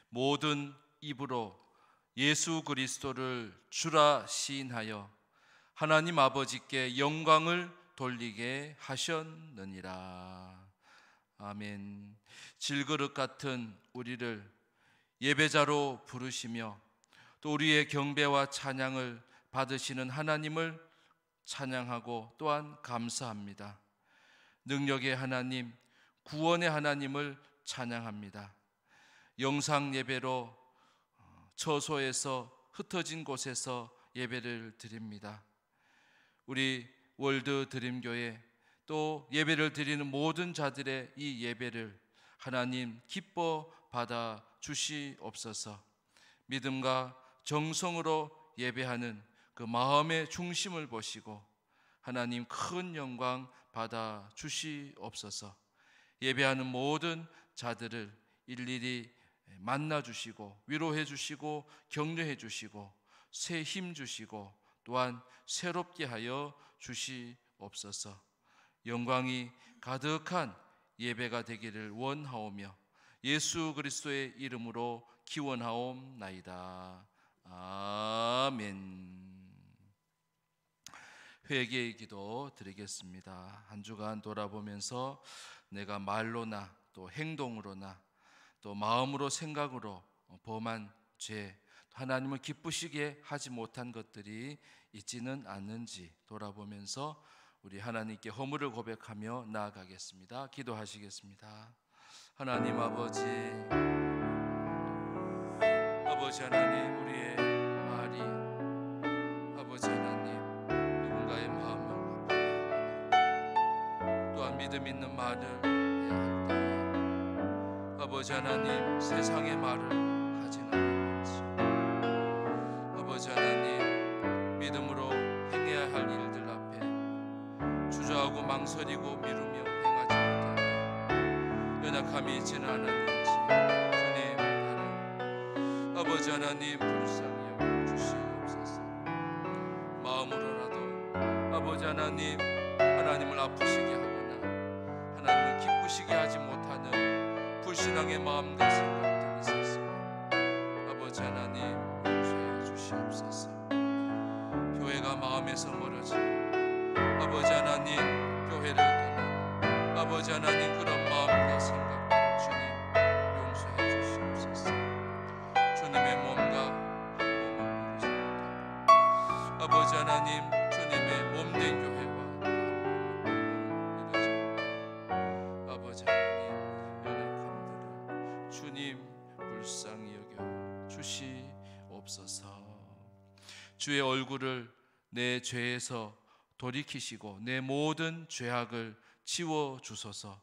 모든 입으로 예수 그리스도를 주라 시인하여 하나님 아버지께 영광을 돌리게 하셨느니라. 아멘. 질그릇 같은 우리를 예배자로 부르시며 또 우리의 경배와 찬양을 받으시는 하나님을 찬양하고 또한 감사합니다. 능력의 하나님, 구원의 하나님을 찬양합니다. 영상 예배로 처소에서 흩어진 곳에서 예배를 드립니다. 우리 월드 드림교회 또 예배를 드리는 모든 자들의 이 예배를 하나님 기뻐 받아 주시옵소서. 믿음과 정성으로 예배하는 그 마음의 중심을 보시고 하나님 큰 영광 받아 주시옵소서. 예배하는 모든 자들을 일일이 만나 주시고 위로해 주시고 격려해 주시고 새 힘 주시고 또한 새롭게 하여 주시옵소서. 영광이 가득한 예배가 되기를 원하오며 예수 그리스도의 이름으로 기원하옵나이다. 아멘. 회개의 기도 드리겠습니다. 한 주간 돌아보면서 내가 말로나 또 행동으로나 또 마음으로 생각으로 범한 죄, 하나님을 기쁘시게 하지 못한 것들이 있지는 않는지 돌아보면서 우리 하나님께 허물을 고백하며 나아가겠습니다. 기도하시겠습니다. 하나님 아버지 하나님, 우리의 말이 아버지 하나님 누군가의 마음을 아프게 또한 믿음 있는 말을 해야 할 때에 아버지 하나님 세상의 말을 하지는 않는지 아버지 하나님 믿음으로 행해야 할 일들 앞에 주저하고 망설이고 미루며 행하지 못한다. 연약함이 있지는 않았는지 주님 나를 아버지 하나님 불쌍히 여겨주시옵소서. 마음으로라도 아버지 하나님 하나님을 아프시게 하거나 하나님을 기쁘시게 하지 못하는 불신앙의 마음과 생각들이 있었으며 아버지 하나님 용서해 주시옵소서. 교회가 마음에서 멀어지고 아버지 하나님 교회를 떠난 아버지 하나님 그런 마음과 생각들 주님 용서해 주시옵소서. 주님의 몸과 몸을 부르지 못하고 아버지 하나님 주님의 몸된 교회와 아버지 하나님 연약함들을 주님 불쌍히 여겨 주시옵소서. 주의 얼굴을 내 죄에서 돌이키시고 내 모든 죄악을 지워 주소서.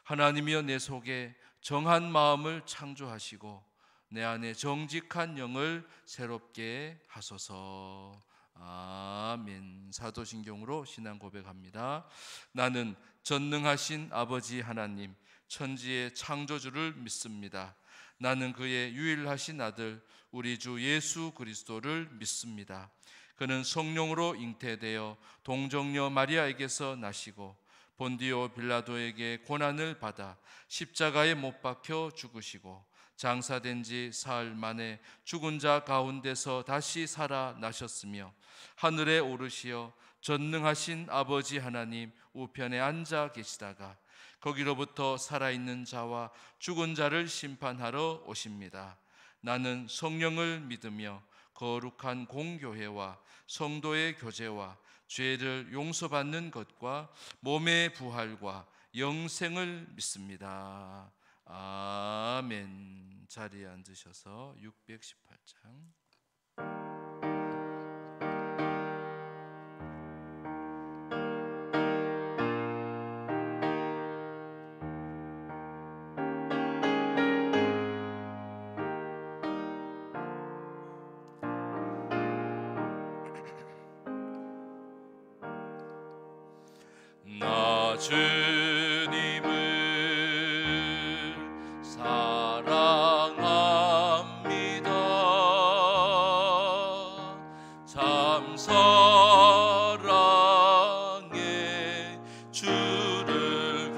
하나님이여 내 속에 정한 마음을 창조하시고 내 안에 정직한 영을 새롭게 하소서. 아멘. 사도신경으로 신앙 고백합니다. 나는 전능하신 아버지 하나님 천지의 창조주를 믿습니다. 나는 그의 유일하신 아들 우리 주 예수 그리스도를 믿습니다. 그는 성령으로 잉태되어 동정녀 마리아에게서 나시고 본디오 빌라도에게 고난을 받아 십자가에 못 박혀 죽으시고 장사된 지 사흘 만에 죽은 자 가운데서 다시 살아나셨으며 하늘에 오르시어 전능하신 아버지 하나님 우편에 앉아 계시다가 거기로부터 살아있는 자와 죽은 자를 심판하러 오십니다. 나는 성령을 믿으며 거룩한 공교회와 성도의 교제와 죄를 용서받는 것과 몸의 부활과 영생을 믿습니다. 아멘. 자리에 앉으셔서 618장 나 주님을 사랑합니다. 참 사랑해 주를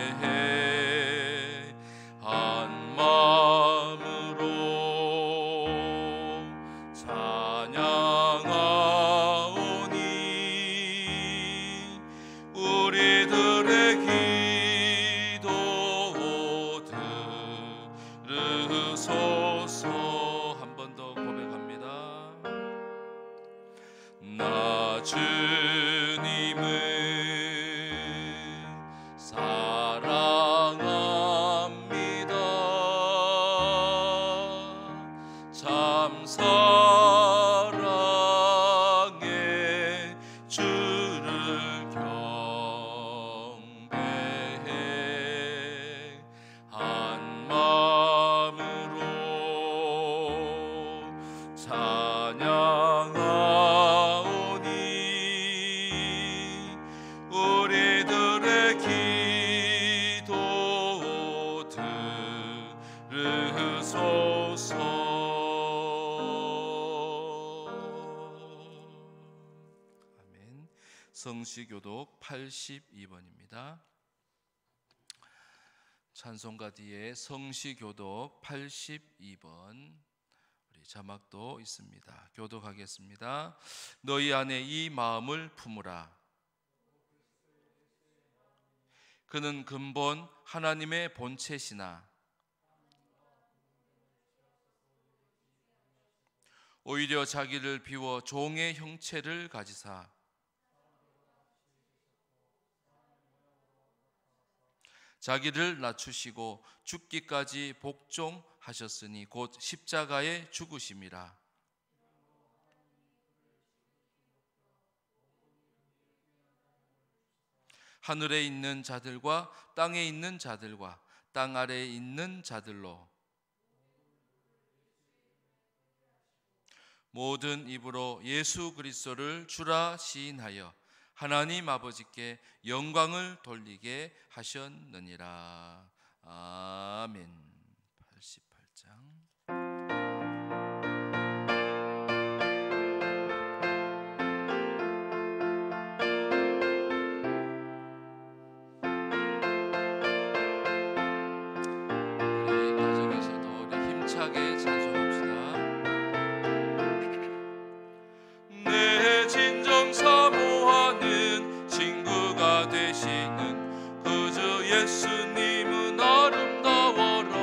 경배해 한 들으소서. 한 번 더 고백합니다. 나 주님을 사랑합니다. 참 사랑해 주를 경배해 한 마음으로 찬양하오니 우리들의 기도 들으소서. 아멘. 성시교독 82번입니다. 찬송가 뒤에 성시교독 82번 우리 자막도 있습니다. 교독하겠습니다. 너희 안에 이 마음을 품으라. 그는 근본 하나님의 본체시나 오히려 자기를 비워 종의 형체를 가지사 자기를 낮추시고 죽기까지 복종하셨으니 곧 십자가에 죽으심이라. 하늘에 있는 자들과 땅에 있는 자들과 땅 아래에 있는 자들로 모든 입으로 예수 그리스도를 주라 시인하여 하나님 아버지께 영광을 돌리게 하셨느니라. 아멘. 88장. 우리 가정에서도 우리 힘차게 찬송합시다. 내 진정 사모하는 친구가 되시는 그저 예수님은 아름다워라.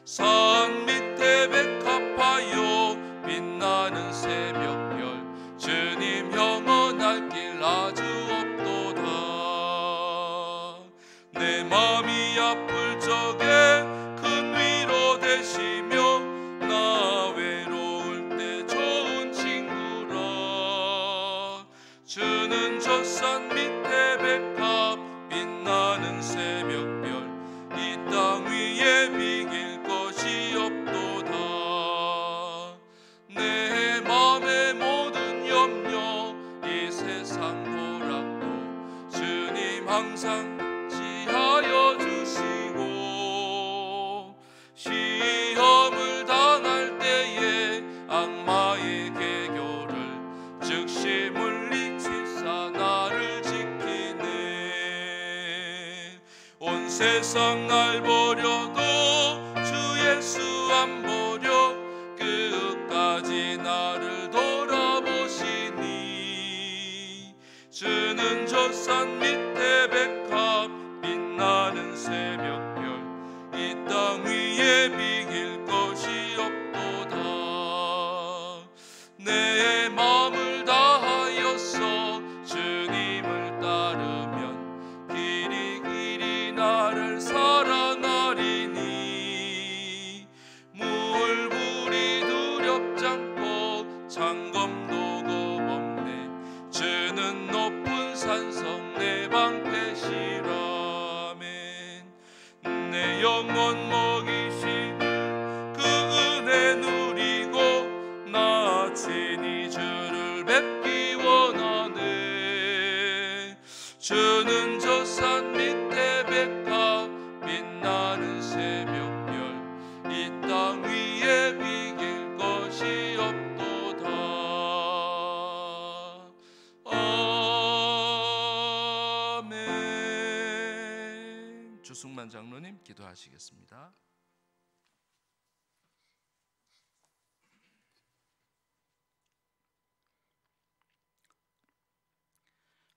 산 밑에 백합하여 빛나는 새벽별 주님 영원할 길 아주 없도다. 내 맘이 아플 적에 큰 위로 되시며 나 외로울 때 좋은 친구라. 주는 저 산 밑에 백합 빛나는 새벽별 이 땅 위에 비길 것이 없도다. 내 맘의 모든 염려 이 세상 보락도 주님 항상 지하여 주시고 시험을 당할 때에 악마의 계교를 즉시 물리치사 나를 지키네. 온 세상 날 버려도 주 예수 안 버려 끝까지 나를 돌아보시니. 주는 저 산 밑에 백합 빛나는 새벽별 이 땅 위에 비길 것이 없도다. 내 마음을 다하여서 주님을 따르면 길이 길이 나를 사랑하리니. 물불이 두렵지 않고 창검도 겁없네. 주는 높은 산성 내 방패시라멘. 내 영혼 먹이시는 그 은혜 누리고 나 친히 주를 뵙기 원하네. 주는 저 산 밑에 백합 빛나는 새벽별 이 땅 위에 비길 것이 없도다. 아멘. 주승만 장로님 기도하시겠습니다.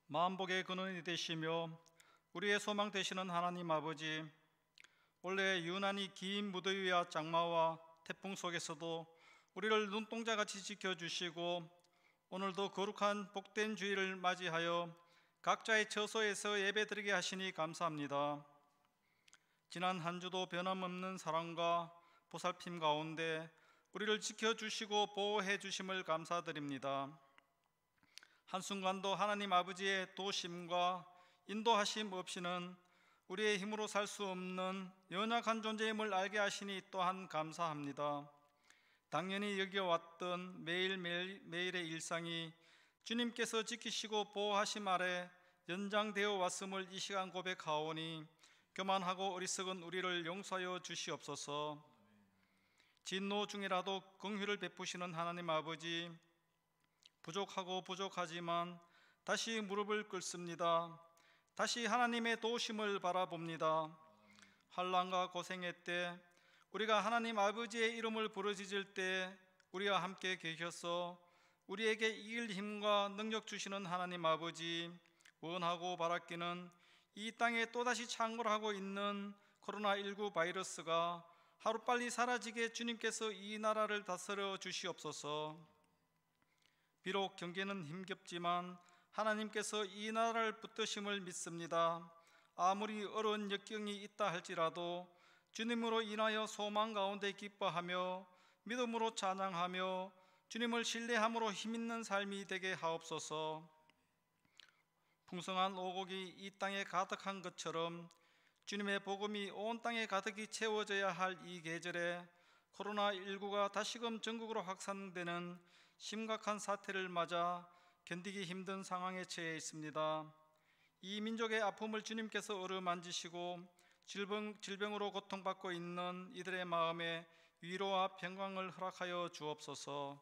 만복의 근원이 되시며 우리의 소망 되시는 하나님 아버지, 원래 유난히 긴 무더위와 장마와 태풍 속에서도 우리를 눈동자같이 지켜주시고 오늘도 거룩한 복된 주일을 맞이하여 각자의 처소에서 예배드리게 하시니 감사합니다. 지난 한 주도 변함없는 사랑과 보살핌 가운데 우리를 지켜주시고 보호해 주심을 감사드립니다. 한순간도 하나님 아버지의 도심과 인도하심 없이는 우리의 힘으로 살 수 없는 연약한 존재임을 알게 하시니 또한 감사합니다. 당연히 여겨왔던 매일의 일상이 주님께서 지키시고 보호하심 아래 연장되어 왔음을 이 시간 고백하오니 교만하고 어리석은 우리를 용서하여 주시옵소서. 진노 중이라도 긍휼을 베푸시는 하나님 아버지, 부족하고 부족하지만 다시 무릎을 꿇습니다. 다시 하나님의 도우심을 바라봅니다. 환난과 고생의 때 우리가 하나님 아버지의 이름을 부르짖을 때 우리와 함께 계셔서 우리에게 이길 힘과 능력 주시는 하나님 아버지, 원하고 바랐기는 이 땅에 또다시 창궐하고 있는 코로나19 바이러스가 하루빨리 사라지게 주님께서 이 나라를 다스려 주시옵소서. 비록 경계는 힘겹지만 하나님께서 이 나라를 붙드심을 믿습니다. 아무리 어려운 역경이 있다 할지라도 주님으로 인하여 소망 가운데 기뻐하며 믿음으로 찬양하며 주님을 신뢰함으로 힘있는 삶이 되게 하옵소서. 풍성한 오곡이 이 땅에 가득한 것처럼 주님의 복음이 온 땅에 가득히 채워져야 할 이 계절에 코로나19가 다시금 전국으로 확산되는 심각한 사태를 맞아 견디기 힘든 상황에 처해 있습니다. 이 민족의 아픔을 주님께서 어루만지시고 질병으로 고통받고 있는 이들의 마음에 위로와 평강을 허락하여 주옵소서.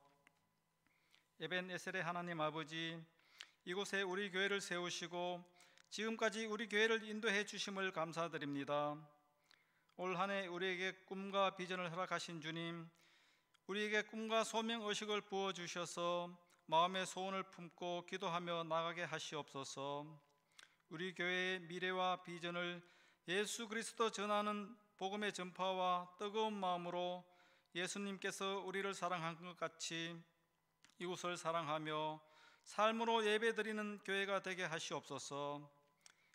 에벤에셀의 하나님 아버지, 이곳에 우리 교회를 세우시고 지금까지 우리 교회를 인도해 주심을 감사드립니다. 올 한 해 우리에게 꿈과 비전을 허락하신 주님, 우리에게 꿈과 소명 의식을 부어주셔서 마음의 소원을 품고 기도하며 나가게 하시옵소서. 우리 교회의 미래와 비전을 예수 그리스도 전하는 복음의 전파와 뜨거운 마음으로 예수님께서 우리를 사랑한 것 같이 이웃을 사랑하며 삶으로 예배드리는 교회가 되게 하시옵소서.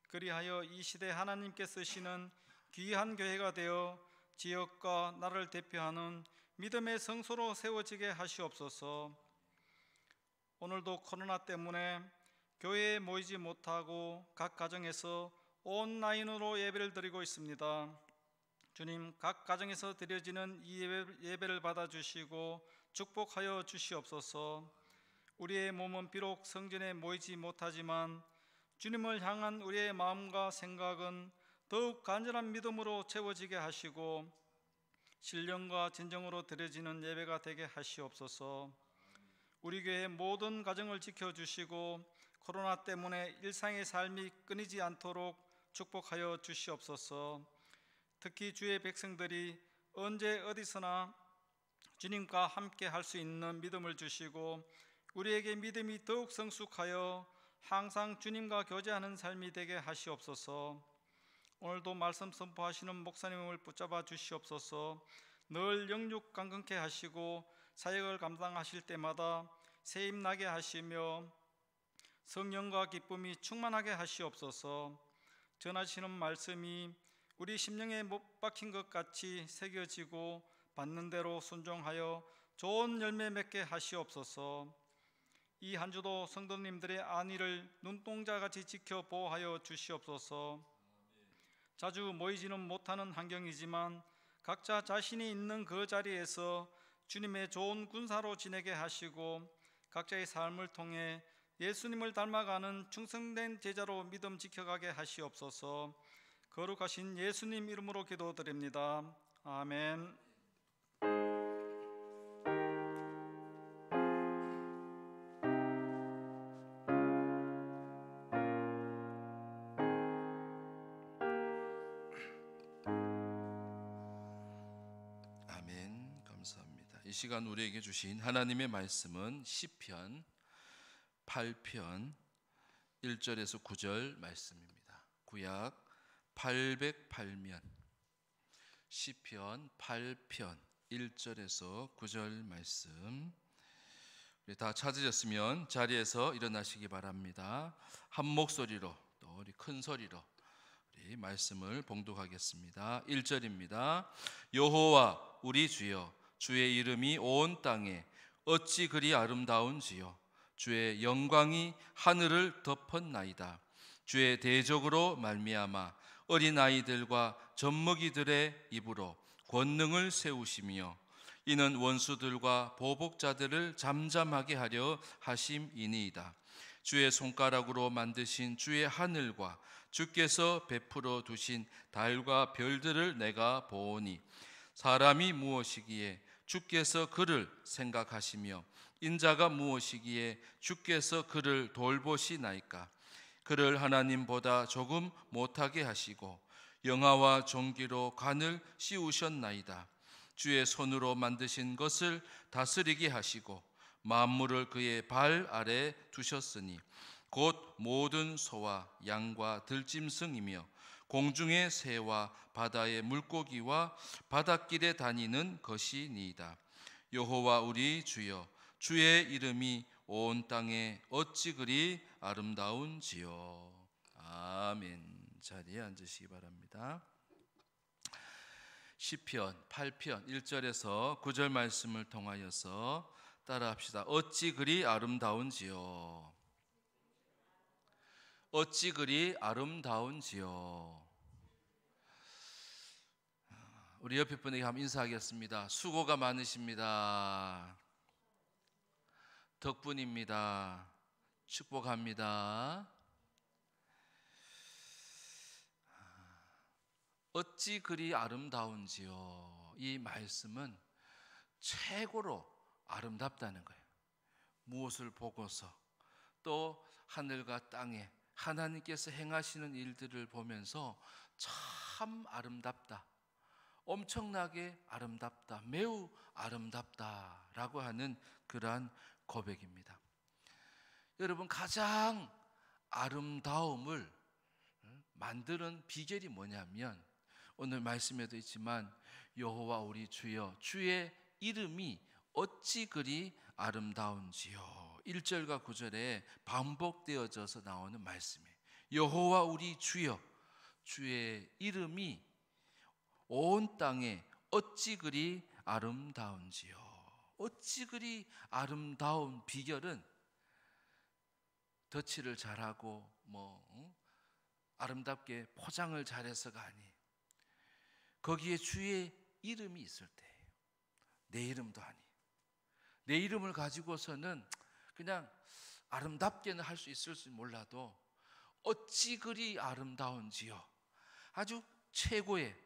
그리하여 이 시대 하나님께 쓰시는 귀한 교회가 되어 지역과 나라를 대표하는 믿음의 성소로 세워지게 하시옵소서. 오늘도 코로나 때문에 교회에 모이지 못하고 각 가정에서 온라인으로 예배를 드리고 있습니다. 주님, 각 가정에서 드려지는 이 예배를 받아주시고 축복하여 주시옵소서. 우리의 몸은 비록 성전에 모이지 못하지만 주님을 향한 우리의 마음과 생각은 더욱 간절한 믿음으로 채워지게 하시고 신령과 진정으로 드려지는 예배가 되게 하시옵소서. 우리 교회 모든 가정을 지켜주시고 코로나 때문에 일상의 삶이 끊이지 않도록 축복하여 주시옵소서. 특히 주의 백성들이 언제 어디서나 주님과 함께 할 수 있는 믿음을 주시고 우리에게 믿음이 더욱 성숙하여 항상 주님과 교제하는 삶이 되게 하시옵소서. 오늘도 말씀 선포하시는 목사님을 붙잡아 주시옵소서. 늘 영육 강건케 하시고 사역을 감당하실 때마다 세임 나게 하시며 성령과 기쁨이 충만하게 하시옵소서. 전하시는 말씀이 우리 심령에 못 박힌 것 같이 새겨지고 받는 대로 순종하여 좋은 열매 맺게 하시옵소서. 이 한 주도 성도님들의 안위를 눈동자같이 지켜 보호하여 주시옵소서. 자주 모이지는 못하는 환경이지만 각자 자신이 있는 그 자리에서 주님의 좋은 군사로 지내게 하시고 각자의 삶을 통해 예수님을 닮아가는 충성된 제자로 믿음 지켜가게 하시옵소서. 거룩하신 예수님 이름으로 기도드립니다. 아멘. 아멘. 감사합니다. 이 시간 우리에게 주신 하나님의 말씀은 시편 8편 1절에서 9절 말씀입니다. 구약 808면 시편 8편 1절에서 9절 말씀. 우리 다 찾으셨으면 자리에서 일어나시기 바랍니다. 한 목소리로 또 우리 큰 소리로 우리 말씀을 봉독하겠습니다. 1절입니다. 여호와 우리 주여, 주의 이름이 온 땅에 어찌 그리 아름다운지요. 주의 영광이 하늘을 덮었나이다. 주의 대적으로 말미암아 어린아이들과 젖먹이들의 입으로 권능을 세우시며 이는 원수들과 보복자들을 잠잠하게 하려 하심이니이다. 주의 손가락으로 만드신 주의 하늘과 주께서 베풀어 두신 달과 별들을 내가 보오니 사람이 무엇이기에 주께서 그를 생각하시며 인자가 무엇이기에 주께서 그를 돌보시나이까. 그를 하나님보다 조금 못하게 하시고 영화와 종기로 간을 씌우셨나이다. 주의 손으로 만드신 것을 다스리게 하시고 만물을 그의 발 아래 두셨으니 곧 모든 소와 양과 들짐승이며 공중의 새와 바다의 물고기와 바닷길에 다니는 것이니이다. 여호와 우리 주여, 주의 이름이 온 땅에 어찌 그리 아름다운지요. 아멘. 자리에 앉으시기 바랍니다. 시편 8편 1절에서 9절 말씀을 통하여서 따라합시다. 어찌 그리 아름다운지요. 어찌 그리 아름다운지요. 우리 옆에 분에게 한번 인사하겠습니다. 수고가 많으십니다. 덕분입니다. 축복합니다. 어찌 그리 아름다운지요. 이 말씀은 최고로 아름답다는 거예요. 무엇을 보고서 또 하늘과 땅에 하나님께서 행하시는 일들을 보면서 참 아름답다, 엄청나게 아름답다, 매우 아름답다라고 하는 그러한 고백입니다. 여러분, 가장 아름다움을 만드는 비결이 뭐냐면 오늘 말씀에도 있지만 여호와 우리 주여, 주의 이름이 어찌 그리 아름다운지요. 1절과 9절에 반복되어져서 나오는 말씀이에요. 여호와 우리 주여, 주의 이름이 온 땅에 어찌 그리 아름다운지요. 어찌 그리 아름다운 비결은 덧칠을 잘하고 아름답게 포장을 잘해서가 아니에요. 거기에 주의 이름이 있을 때예요. 내 이름도 아니에요. 내 이름을 가지고서는 그냥 아름답게는 할 수 있을지 몰라도 어찌 그리 아름다운지요. 아주 최고의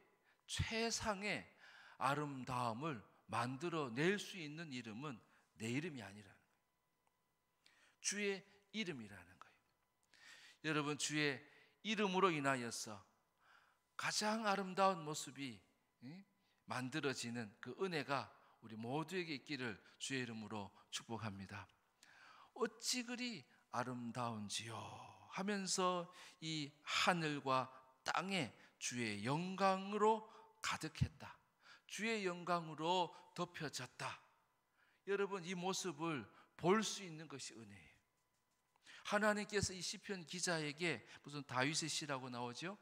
최상의 아름다움을 만들어낼 수 있는 이름은 내 이름이 아니라는 거예요. 주의 이름이라는 거예요. 여러분, 주의 이름으로 인하여서 가장 아름다운 모습이 만들어지는 그 은혜가 우리 모두에게 있기를 주의 이름으로 축복합니다. 어찌 그리 아름다운지요 하면서 이 하늘과 땅에 주의 영광으로 가득했다, 주의 영광으로 덮여졌다. 여러분, 이 모습을 볼 수 있는 것이 은혜예요. 하나님께서 이 시편 기자에게 무슨 다윗의 시라고 나오죠?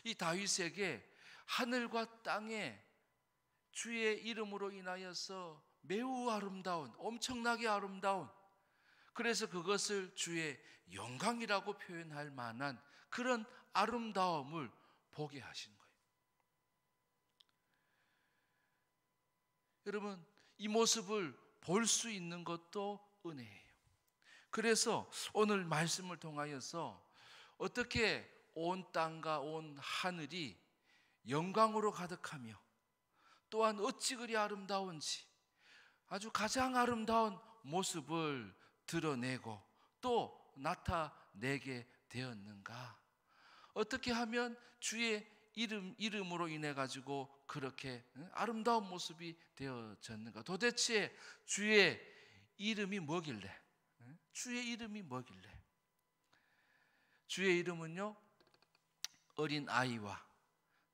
이 다윗에게 하늘과 땅에 주의 이름으로 인하여서 매우 아름다운, 엄청나게 아름다운, 그래서 그것을 주의 영광이라고 표현할 만한 그런 아름다움을 보게 하신 거예요. 여러분, 이 모습을 볼 수 있는 것도 은혜예요. 그래서 오늘 말씀을 통하여서 어떻게 온 땅과 온 하늘이 영광으로 가득하며 또한 어찌 그리 아름다운지 아주 가장 아름다운 모습을 드러내고 또 나타내게 되었는가? 어떻게 하면 주의 이름으로 인해 가지고 그렇게 아름다운 모습이 되어졌는가? 도대체 주의 이름이 뭐길래? 주의 이름이 뭐길래? 주의 이름은요, 어린 아이와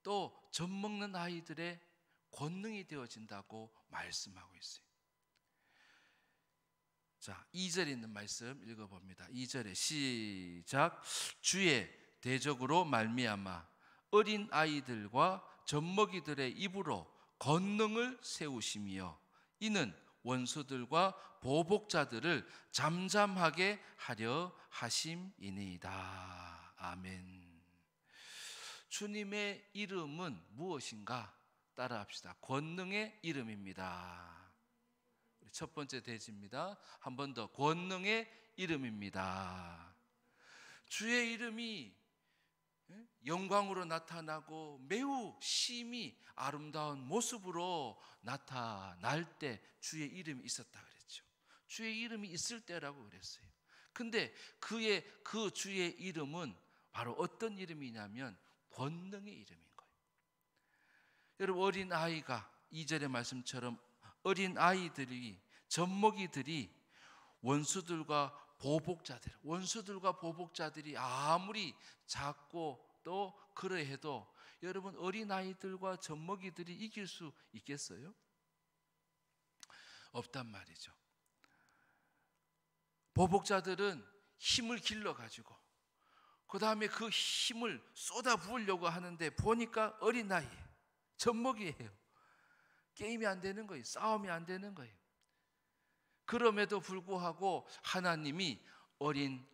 또 젖먹는 아이들의 권능이 되어진다고 말씀하고 있어요. 자, 2절에 있는 말씀 읽어봅니다. 2절에 시작. 주의 대적으로 말미암아 어린 아이들과 젖먹이들의 입으로 권능을 세우시며 이는 원수들과 보복자들을 잠잠하게 하려 하심이니이다. 아멘. 주님의 이름은 무엇인가? 따라합시다. 권능의 이름입니다. 첫 번째 대지입니다. 한 번 더. 권능의 이름입니다. 주의 이름이 영광으로 나타나고 매우 심히 아름다운 모습으로 나타날 때 주의 이름이 있었다 그랬죠. 주의 이름이 있을 때라고 그랬어요. 근데 그 주의 이름은 바로 어떤 이름이냐면 권능의 이름인 거예요. 여러분, 어린 아이가 2절의 말씀처럼 어린 아이들이, 젖먹이들이 원수들과 보복자들이 아무리 작고 또 그러해도 여러분, 어린아이들과 젖먹이들이 이길 수 있겠어요? 없단 말이죠. 보복자들은 힘을 길러가지고 그 다음에 그 힘을 쏟아 부으려고 하는데 보니까 어린아이, 젖먹이에요. 게임이 안 되는 거예요. 싸움이 안 되는 거예요. 그럼에도 불구하고 하나님이 어린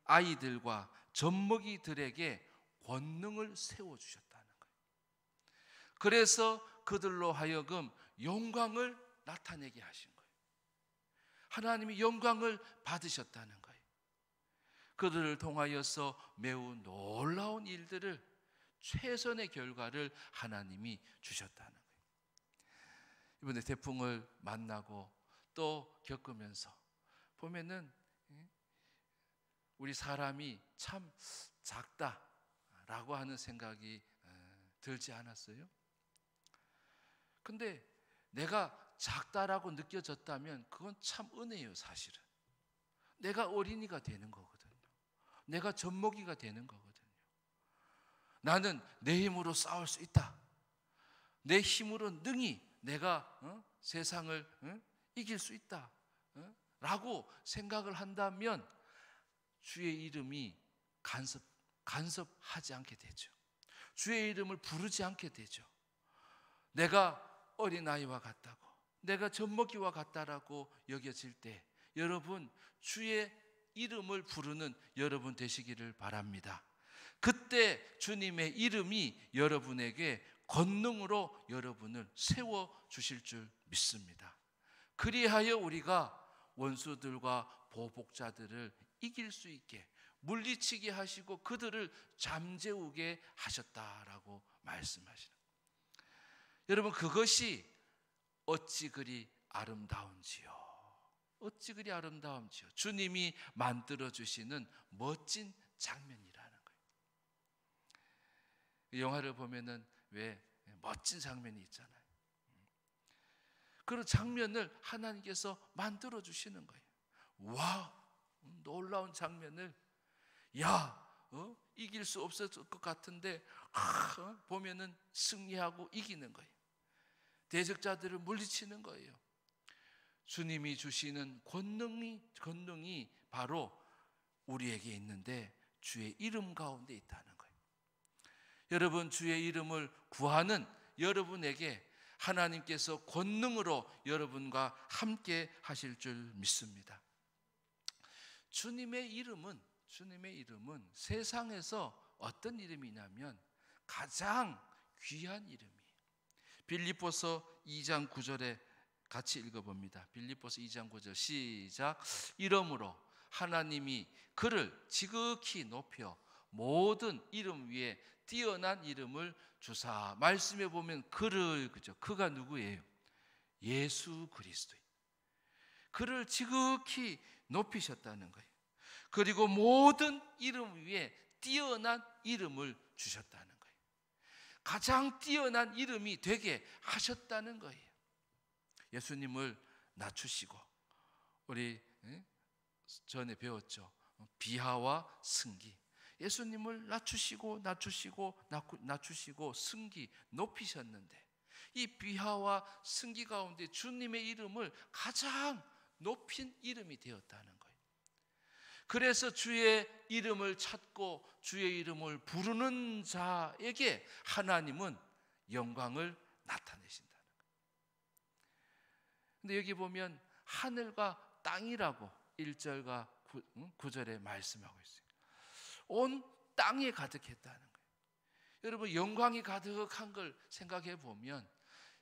아이들과 젖먹이들에게 권능을 세워주셨다는 거예요. 그래서 그들로 하여금 영광을 나타내게 하신 거예요. 하나님이 영광을 받으셨다는 거예요. 그들을 통하여서 매우 놀라운 일들을, 최선의 결과를 하나님이 주셨다는 거예요. 이번에 태풍을 만나고 또 겪으면서 보면은 우리 사람이 참 작다라고 하는 생각이 들지 않았어요? 근데 내가 작다라고 느껴졌다면 그건 참 은혜예요, 사실은. 내가 어린이가 되는 거거든요. 내가 젖먹이가 되는 거거든요. 나는 내 힘으로 싸울 수 있다. 내 힘으로 능히 내가 세상을 이길 수 있다 라고 생각을 한다면 주의 이름이 간섭하지 않게 되죠. 주의 이름을 부르지 않게 되죠. 내가 어린아이와 같다고, 내가 젖먹이와 같다라고 여겨질 때 여러분, 주의 이름을 부르는 여러분 되시기를 바랍니다. 그때 주님의 이름이 여러분에게 권능으로 여러분을 세워주실 줄 믿습니다. 그리하여 우리가 원수들과 보복자들을 이길 수 있게, 물리치게 하시고 그들을 잠재우게 하셨다라고 말씀하시는 거예요. 여러분, 그것이 어찌 그리 아름다운지요. 어찌 그리 아름다운지요. 주님이 만들어주시는 멋진 장면이라는 거예요. 영화를 보면은 왜 멋진 장면이 있잖아요. 그런 장면을 하나님께서 만들어 주시는 거예요. 와, 놀라운 장면을 이길 수 없었을 것 같은데 보면은 승리하고 이기는 거예요. 대적자들을 물리치는 거예요. 주님이 주시는 권능이 바로 우리에게 있는데 주의 이름 가운데 있다는 거예요. 여러분, 주의 이름을 구하는 여러분에게 하나님께서 권능으로 여러분과 함께 하실 줄 믿습니다. 주님의 이름은 세상에서 어떤 이름이냐면 가장 귀한 이름이에요. 빌립보서 2장 9절에 같이 읽어봅니다. 빌립보서 2장 9절 시작. 이러므로 하나님이 그를 지극히 높여 모든 이름 위에 뛰어난 이름을 주사. 말씀에 보면 그를, 그죠? 그가 누구예요? 예수 그리스도. 그를 지극히 높이셨다는 거예요. 그리고 모든 이름 위에 뛰어난 이름을 주셨다는 거예요. 가장 뛰어난 이름이 되게 하셨다는 거예요. 예수님을 낮추시고, 우리 전에 배웠죠. 비하와 승기. 예수님을 낮추시고 승기 높이셨는데 이 비하와 승기 가운데 주님의 이름을 가장 높인 이름이 되었다는 거예요. 그래서 주의 이름을 찾고 주의 이름을 부르는 자에게 하나님은 영광을 나타내신다는 거예요. 근데 여기 보면 하늘과 땅이라고 1절과 9절에 말씀하고 있어요. 온 땅에 가득했다는 거예요. 여러분, 영광이 가득한 걸 생각해 보면,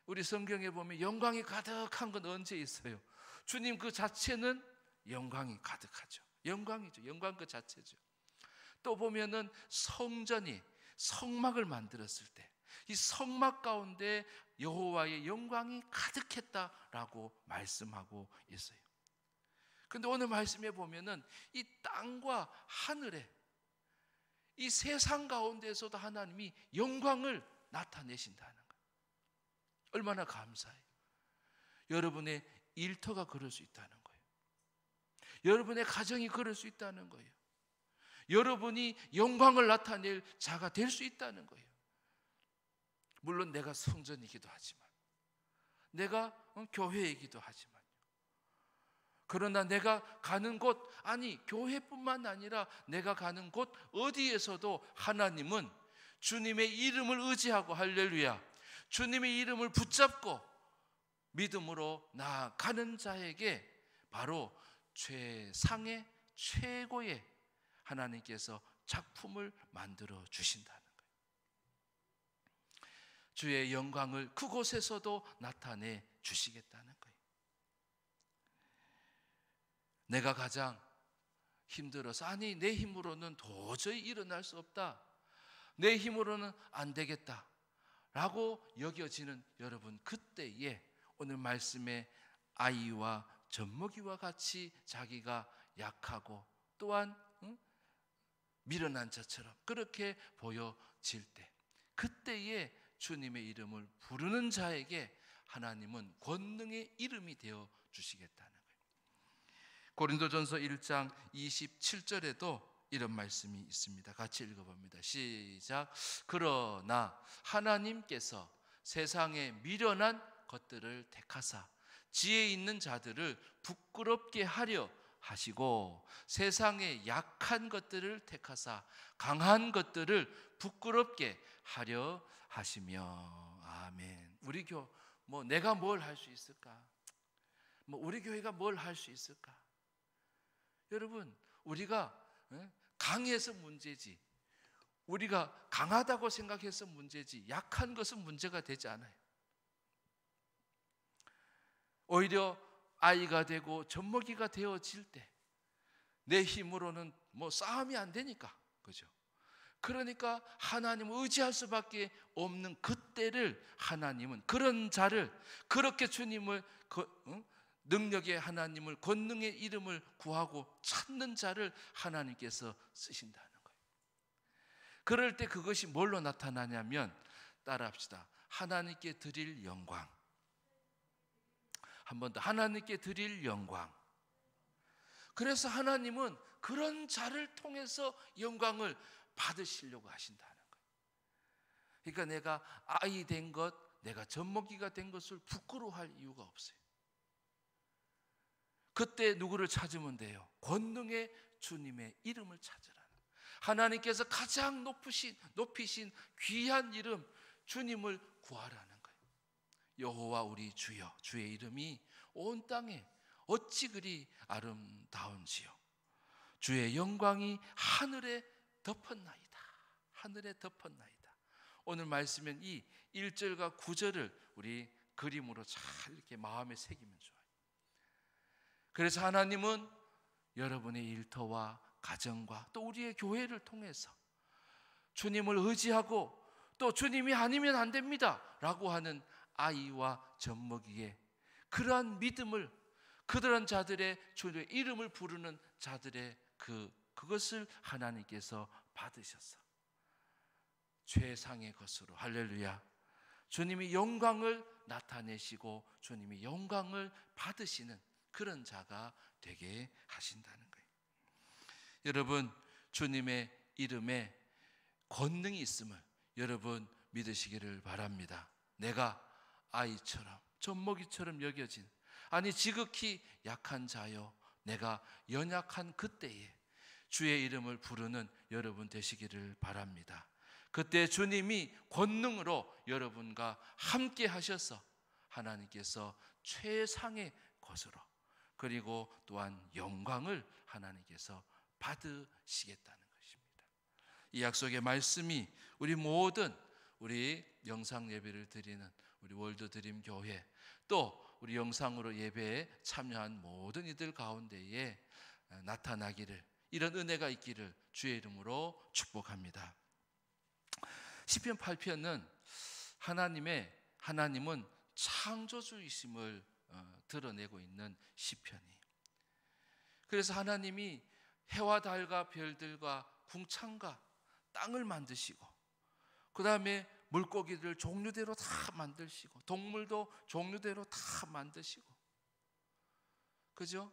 우리 성경에 보면 영광이 가득한 건 언제 있어요? 주님 그 자체는 영광이 가득하죠. 영광이죠. 영광 그 자체죠. 또 보면은 성전이 성막을 만들었을 때 이 성막 가운데 여호와의 영광이 가득했다라고 말씀하고 있어요. 근데 오늘 말씀에 보면은 이 땅과 하늘에 이 세상 가운데서도 하나님이 영광을 나타내신다는 거예요. 얼마나 감사해요. 여러분의 일터가 그럴 수 있다는 거예요. 여러분의 가정이 그럴 수 있다는 거예요. 여러분이 영광을 나타낼 자가 될 수 있다는 거예요. 물론 내가 성전이기도 하지만, 내가 교회이기도 하지만, 그러나 내가 가는 곳, 아니 교회뿐만 아니라 내가 가는 곳 어디에서도 하나님은 주님의 이름을 의지하고, 할렐루야, 주님의 이름을 붙잡고 믿음으로 나아가는 자에게 바로 최상의 최고의 하나님께서 작품을 만들어 주신다는 거예요. 주의 영광을 그곳에서도 나타내 주시겠다는 거예요. 내가 가장 힘들어서, 아니 내 힘으로는 도저히 일어날 수 없다, 내 힘으로는 안 되겠다 라고 여겨지는 여러분, 그때에 오늘 말씀에 아이와 젖먹이와 같이 자기가 약하고 또한 미련한 자처럼 그렇게 보여질 때, 그때에 주님의 이름을 부르는 자에게 하나님은 권능의 이름이 되어 주시겠다는 거예요. 고린도전서 1장 27절에도 이런 말씀이 있습니다. 같이 읽어봅니다. 시작. 그러나 하나님께서 세상에 미련한 것들을 택하사 지혜 있는 자들을 부끄럽게 하려 하시고, 세상에 약한 것들을 택하사 강한 것들을 부끄럽게 하려 하시며. 아멘. 우리 내가 뭘 할 수 있을까? 우리 교회가 뭘 할 수 있을까? 여러분, 우리가 강해서 문제지, 우리가 강하다고 생각해서 문제지, 약한 것은 문제가 되지 않아요. 오히려 아이가 되고 젖먹이가 되어질 때 내 힘으로는 싸움이 안 되니까, 그죠? 그러니까 하나님을 의지할 수밖에 없는 그때를 하나님은 그런 자를, 그렇게 주님을 능력의 하나님을, 권능의 이름을 구하고 찾는 자를 하나님께서 쓰신다는 거예요. 그럴 때 그것이 뭘로 나타나냐면, 따라합시다. 하나님께 드릴 영광. 한 번 더, 하나님께 드릴 영광. 그래서 하나님은 그런 자를 통해서 영광을 받으시려고 하신다는 거예요. 그러니까 내가 아이 된 것, 내가 젖먹이가 된 것을 부끄러워할 이유가 없어요. 그때 누구를 찾으면 돼요? 권능의 주님의 이름을 찾으라는, 하나님께서 가장 높이신 귀한 이름 주님을 구하라는 거예요. 여호와 우리 주여, 주의 이름이 온 땅에 어찌 그리 아름다운지요. 주의 영광이 하늘에 덮었나이다. 하늘에 덮었나이다. 오늘 말씀은 이 1절과 9절을 우리 그림으로 잘 이렇게 마음에 새기면 좋아요. 그래서 하나님은 여러분의 일터와 가정과 또 우리의 교회를 통해서 주님을 의지하고, 또 주님이 아니면 안 됩니다 라고 하는 아이와 젖먹이의 그러한 믿음을, 그러한 자들의 주의 이름을 부르는 자들의 그것을 하나님께서 받으셔서 최상의 것으로, 할렐루야, 주님이 영광을 나타내시고 주님이 영광을 받으시는 그런 자가 되게 하신다는 거예요. 여러분, 주님의 이름에 권능이 있음을 여러분 믿으시기를 바랍니다. 내가 아이처럼 젖먹이처럼 여겨진, 아니 지극히 약한 자요 내가 연약한 그때에 주의 이름을 부르는 여러분 되시기를 바랍니다. 그때 주님이 권능으로 여러분과 함께 하셔서 하나님께서 최상의 것으로, 그리고 또한 영광을 하나님께서 받으시겠다는 것입니다. 이 약속의 말씀이 우리 모든 우리 영상 예배를 드리는 우리 월드드림 교회, 또 우리 영상으로 예배에 참여한 모든 이들 가운데에 나타나기를, 이런 은혜가 있기를 주의 이름으로 축복합니다. 시편 8편은 하나님은 창조주이심을 드러내고 있는 시편이에요. 그래서 하나님이 해와 달과 별들과 궁창과 땅을 만드시고, 그 다음에 물고기들 종류대로 다 만드시고, 동물도 종류대로 다 만드시고, 그죠?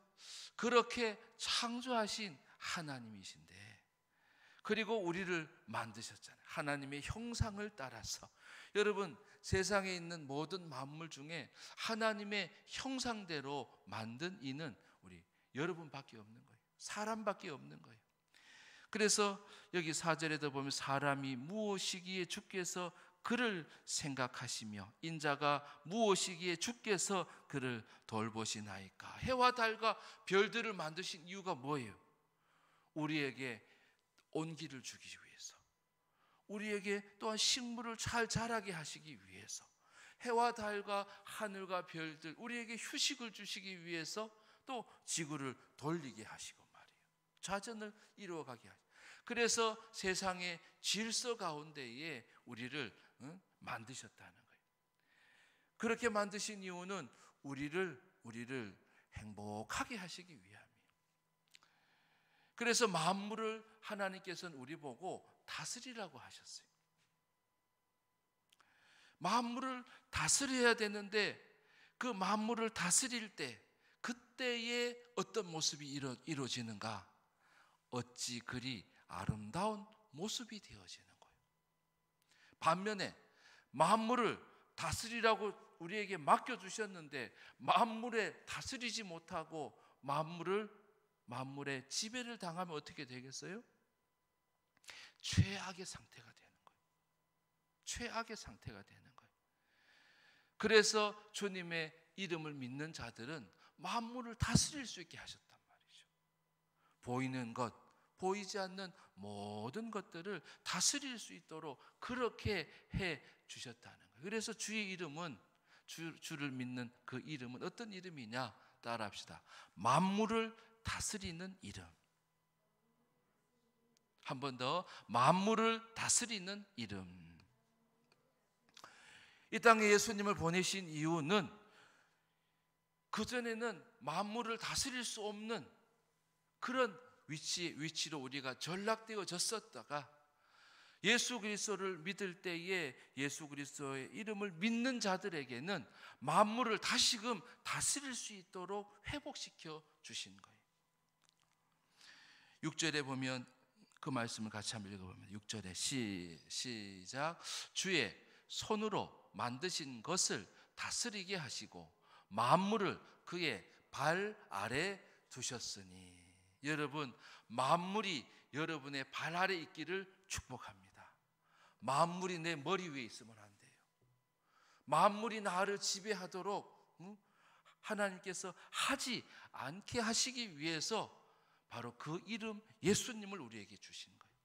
그렇게 창조하신 하나님이신데, 그리고 우리를 만드셨잖아요. 하나님의 형상을 따라서. 여러분, 세상에 있는 모든 만물 중에 하나님의 형상대로 만든 이는 우리 여러분밖에 없는 거예요. 사람밖에 없는 거예요. 그래서 여기 4절에도 보면 사람이 무엇이기에 주께서 그를 생각하시며 인자가 무엇이기에 주께서 그를 돌보시나이까. 해와 달과 별들을 만드신 이유가 뭐예요? 우리에게 온기를 주기 위해서, 우리에게 또한 식물을 잘 자라게 하시기 위해서, 해와 달과 하늘과 별들 우리에게 휴식을 주시기 위해서, 또 지구를 돌리게 하시고 말이에요. 자전을 이루어가게 하시고, 그래서 세상의 질서 가운데에 우리를 만드셨다는 거예요. 그렇게 만드신 이유는 우리를 행복하게 하시기 위함이에요. 그래서 만물을 하나님께서는 우리 보고 다스리라고 하셨어요. 만물을 다스려야 되는데, 그 만물을 다스릴 때 그때에 어떤 모습이 이루어지는가? 어찌 그리 아름다운 모습이 되어지는 거예요. 반면에 만물을 다스리라고 우리에게 맡겨주셨는데 만물에 다스리지 못하고 만물의 지배를 당하면 어떻게 되겠어요? 최악의 상태가 되는 거예요. 최악의 상태가 되는 거예요. 그래서 주님의 이름을 믿는 자들은 만물을 다스릴 수 있게 하셨단 말이죠. 보이는 것, 보이지 않는 모든 것들을 다스릴 수 있도록 그렇게 해 주셨다는 거예요. 그래서 주의 이름은, 주를 믿는 그 이름은 어떤 이름이냐? 따라합시다. 만물을 다스리는 이름. 한 번 더, 만물을 다스리는 이름. 이 땅에 예수님을 보내신 이유는 그전에는 만물을 다스릴 수 없는 그런 위치로 우리가 전락되어졌었다가 예수 그리스도를 믿을 때에 예수 그리스도의 이름을 믿는 자들에게는 만물을 다시금 다스릴 수 있도록 회복시켜 주신 거예요. 6절에 보면 그 말씀을 같이 한번 읽어보면 6절에 시작. 주의 손으로 만드신 것을 다스리게 하시고 만물을 그의 발 아래 두셨으니. 여러분, 만물이 여러분의 발 아래 있기를 축복합니다. 만물이 내 머리 위에 있으면 안 돼요. 만물이 나를 지배하도록 하나님께서 하지 않게 하시기 위해서 바로 그 이름 예수님을 우리에게 주신 거예요.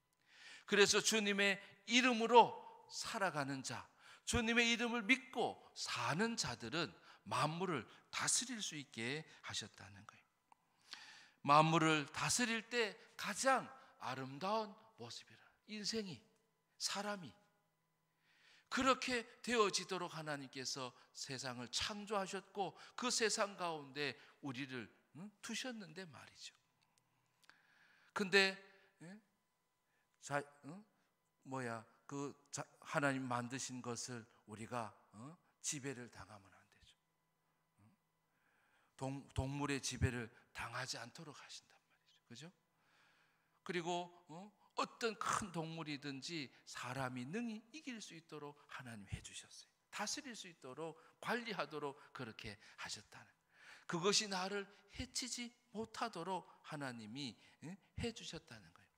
그래서 주님의 이름으로 살아가는 자, 주님의 이름을 믿고 사는 자들은 만물을 다스릴 수 있게 하셨다는 거예요. 만물을 다스릴 때 가장 아름다운 모습이라, 인생이, 사람이 그렇게 되어지도록 하나님께서 세상을 창조하셨고 그 세상 가운데 우리를 두셨는데 말이죠. 근데 하나님 만드신 것을 우리가 지배를 당하면 안 되죠. 동물의 지배를 당하지 않도록 하신단 말이죠. 그죠? 그리고 어떤 큰 동물이든지 사람이 능히 이길 수 있도록 하나님 해주셨어요. 다스릴 수 있도록 관리하도록 그렇게 하셨다는, 그것이 나를 해치지 못하도록 하나님이 해주셨다는 거예요.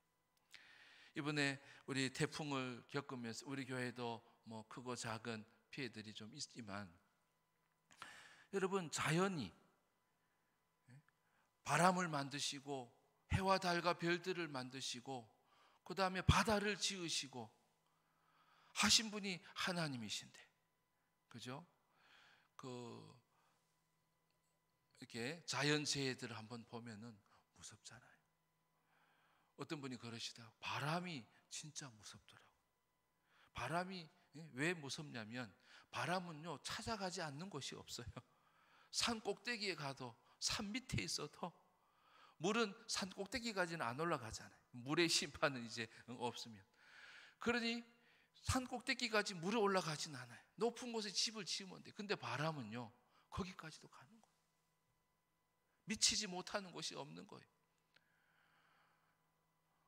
이번에 우리 태풍을 겪으면서 우리 교회도 뭐 크고 작은 피해들이 좀 있지만, 여러분, 자연이 바람을 만드시고 해와 달과 별들을 만드시고 그 다음에 바다를 지으시고 하신 분이 하나님이신데, 그죠? 이렇게 자연재해들을 한번 보면은 무섭잖아요. 어떤 분이 그러시다, 바람이 진짜 무섭더라고. 바람이 왜 무섭냐면, 바람은요 찾아가지 않는 곳이 없어요. 산 꼭대기에 가도, 산 밑에 있어도, 물은 산 꼭대기까지는 안 올라가잖아요. 물의 심판은 이제 없으면. 그러니 산 꼭대기까지 물이 올라가진 않아요. 높은 곳에 집을 지으면 돼. 근데 바람은요 거기까지도 가는 거예요. 미치지 못하는 곳이 없는 거예요.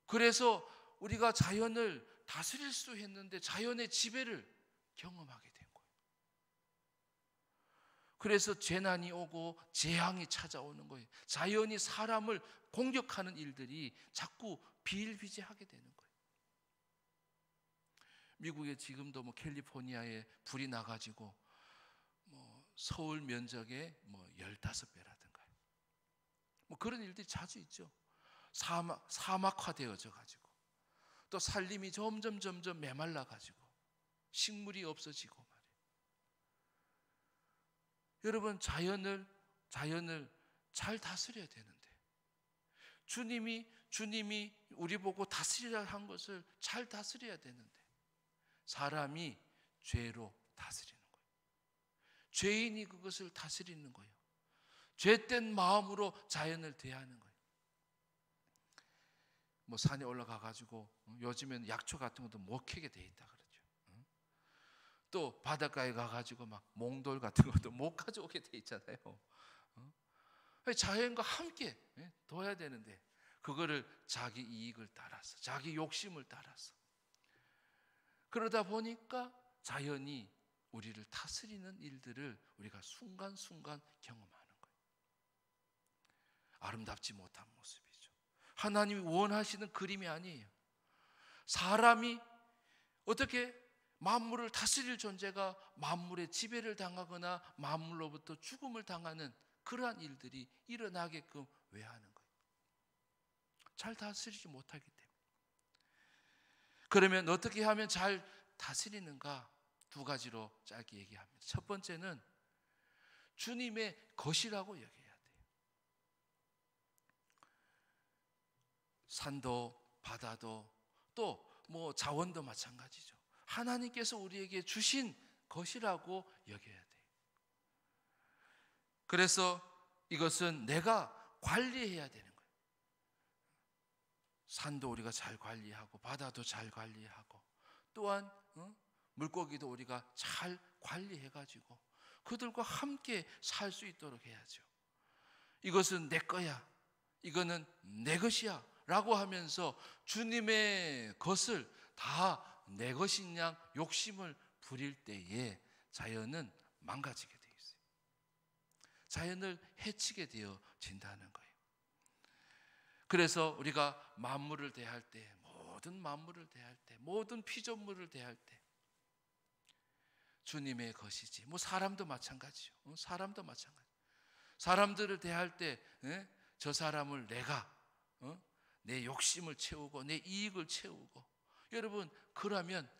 그래서 우리가 자연을 다스릴 수 있는데 자연의 지배를 경험하게 된 거예요. 그래서 재난이 오고 재앙이 찾아오는 거예요. 자연이 사람을 공격하는 일들이 자꾸 비일비재하게 되는 거예요. 미국에 지금도 뭐 캘리포니아에 불이 나가지고 뭐 서울 면적의 뭐 15배라든가 뭐 그런 일들이 자주 있죠. 사막화되어져 가지고, 또 산림이 점점 메말라 가지고 식물이 없어지고 말이에요. 여러분, 자연을 잘 다스려야 되는데, 주님이 우리 보고 다스리라 한 것을 잘 다스려야 되는데, 사람이 죄로 다스리는 거예요. 죄인이 그것을 다스리는 거예요. 죄된 마음으로 자연을 대하는 거예요. 뭐 산에 올라가 가지고 요즘에는 약초 같은 것도 못 캐게 돼 있다 그러죠. 또 바닷가에 가 가지고 막 몽돌 같은 것도 못 가져오게 돼 있잖아요. 자연과 함께 둬야 되는데, 그거를 자기 이익을 따라서, 자기 욕심을 따라서, 그러다 보니까 자연이 우리를 다스리는 일들을 우리가 순간순간 경험하는 거예요. 아름답지 못한 모습이죠. 하나님이 원하시는 그림이 아니에요. 사람이 어떻게 만물을 다스릴 존재가 만물의 지배를 당하거나 만물로부터 죽음을 당하는 그러한 일들이 일어나게끔 왜 하는 거예요? 잘 다스리지 못하기 때문에. 그러면 어떻게 하면 잘 다스리는가? 두 가지로 짧게 얘기합니다. 첫 번째는 주님의 것이라고 여겨야 돼요. 산도 바다도 또 뭐 자원도 마찬가지죠. 하나님께서 우리에게 주신 것이라고 여겨야 돼요. 그래서 이것은 내가 관리해야 되는 거예요. 산도 우리가 잘 관리하고 바다도 잘 관리하고, 또한 물고기도 우리가 잘 관리해가지고 그들과 함께 살 수 있도록 해야죠. 이것은 내 거야, 이거는 내 것이야 라고 하면서 주님의 것을 다 내 것인 양 욕심을 부릴 때에 자연은 망가지게 되어 있어요. 자연을 해치게 되어진다는 거예요. 그래서 우리가 만물을 대할 때, 모든 만물을 대할 때, 모든 피조물을 대할 때 주님의 것이지, 뭐 사람도 마찬가지죠. 사람도 마찬가지. 사람들을 대할 때 저 사람을 내가 내 욕심을 채우고 내 이익을 채우고, 여러분, 그러면